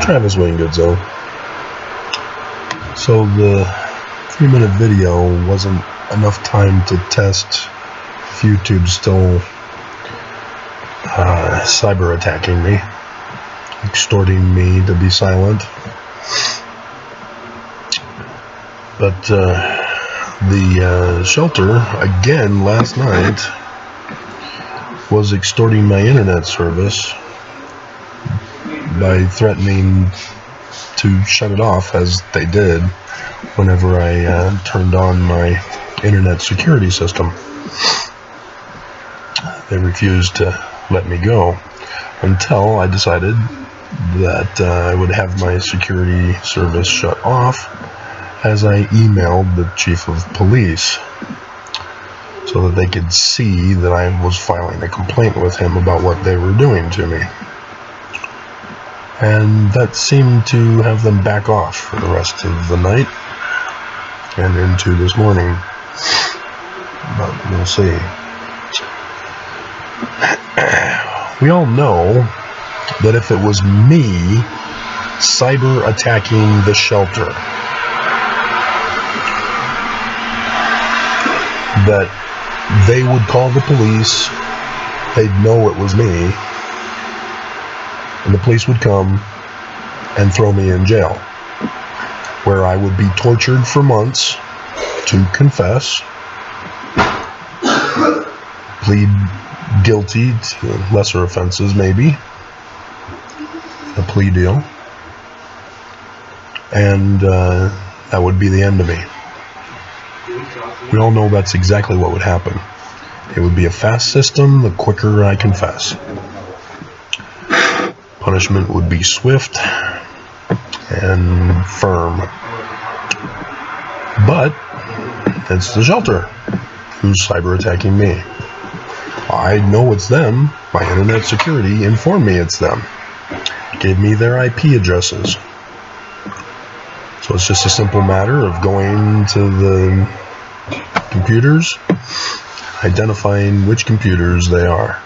Travis Wayne Goodzo. So the 3-minute video wasn't enough time to test if YouTube's still cyber attacking me, extorting me to be silent. But the shelter, again last night, was extorting my internet service by threatening to shut it off, as they did whenever I turned on my internet security system. They refused to let me go until I decided that I would have my security service shut off, as I emailed the chief of police so that they could see that I was filing a complaint with him about what they were doing to me. And that seemed to have them back off for the rest of the night and into this morning. But we'll see. We all know that if it was me cyber attacking the shelter, that they would call the police, they'd know it was me, and the police would come and throw me in jail, where I would be tortured for months to confess, plead guilty to lesser offenses, maybe a plea deal, and that would be the end of me. We all know that's exactly what would happen. It would be a fast system, the quicker I confess. Punishment would be swift and firm. But it's the shelter who's cyber attacking me. I know it's them. My internet security informed me it's them. Gave me their IP addresses. So it's just a simple matter of going to the computers, identifying which computers they are.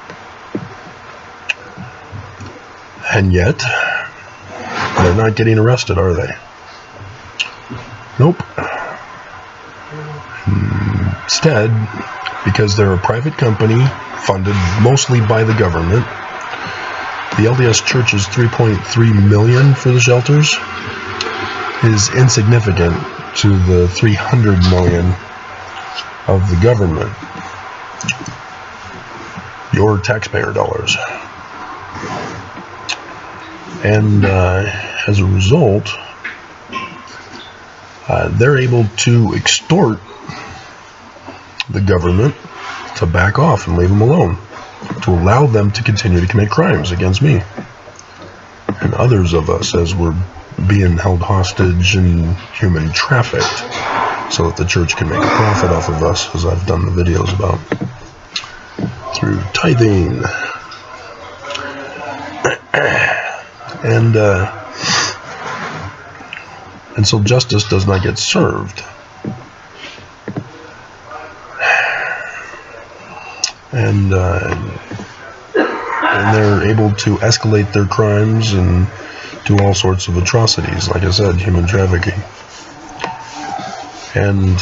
And yet, they're not getting arrested, are they? Nope. Instead, because they're a private company funded mostly by the government, the LDS Church's $3.3 million for the shelters is insignificant to the $300 million of the government, your taxpayer dollars. And as a result, they're able to extort the government to back off and leave them alone, to allow them to continue to commit crimes against me and others of us as we're being held hostage and human trafficked, so that the church can make a profit off of us, as I've done the videos about, through tithing. And so justice does not get served. And they're able to escalate their crimes and do all sorts of atrocities, like I said, human trafficking. And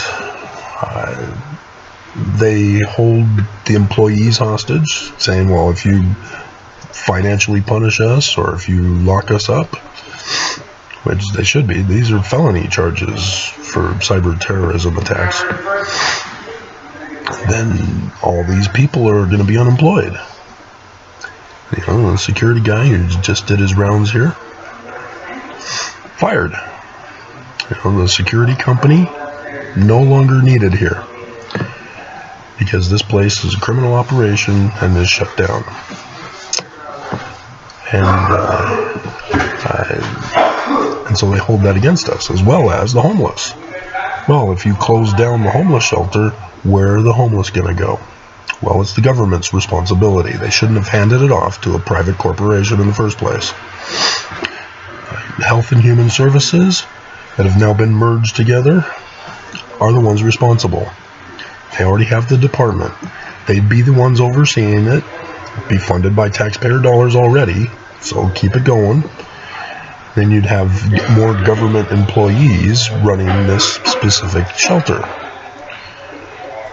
they hold the employees hostage, saying, well, if you financially punish us or if you lock us up, which they should be, these are felony charges for cyber terrorism attacks, then all these people are going to be unemployed. You know, the security guy who just did his rounds here, fired. You know, the security company no longer needed here, because this place is a criminal operation and is shut down. And so they hold that against us, as well as the homeless. Well, if you close down the homeless shelter, where are the homeless going to go? Well, it's the government's responsibility. They shouldn't have handed it off to a private corporation in the first place. Health and Human Services, that have now been merged together, are the ones responsible. They already have the department. They'd be the ones overseeing it, be funded by taxpayer dollars already, so keep it going. then you'd have more government employees running this specific shelter.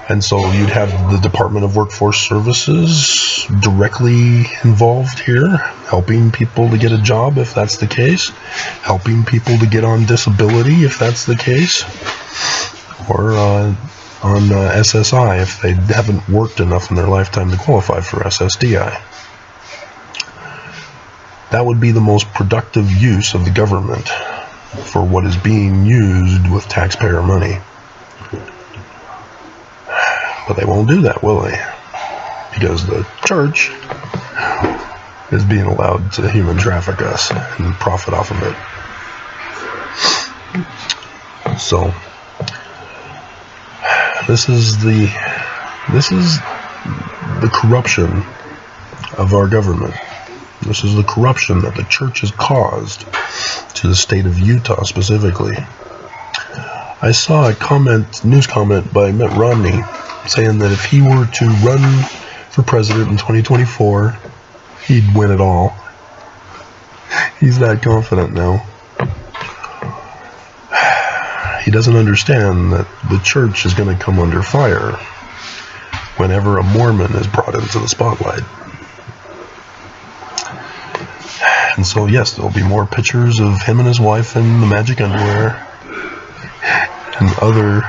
And so you'd have the Department of Workforce Services directly involved here, helping people to get a job if that's the case, helping people to get on disability if that's the case, or on SSI if they haven't worked enough in their lifetime to qualify for SSDI. That would be the most productive use of the government for what is being used with taxpayer money. But they won't do that, will they? Because the church is being allowed to human traffic us and profit off of it. So this is the corruption of our government. This is the corruption that the church has caused to the state of Utah specifically. I saw a news comment by Mitt Romney saying that if he were to run for president in 2024, he'd win it all. He's that confident now. He doesn't understand that the church is going to come under fire whenever a Mormon is brought into the spotlight. And so, yes, there'll be more pictures of him and his wife in the magic underwear and other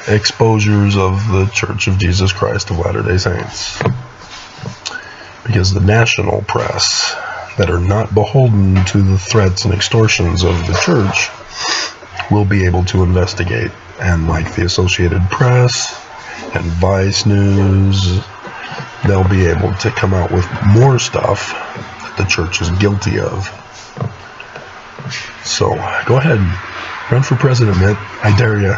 exposures of the Church of Jesus Christ of Latter-day Saints. Because the national press that are not beholden to the threats and extortions of the church will be able to investigate. And like the Associated Press and Vice News, they'll be able to come out with more stuff that the church is guilty of. So go ahead, run for president, Mitt. I dare you.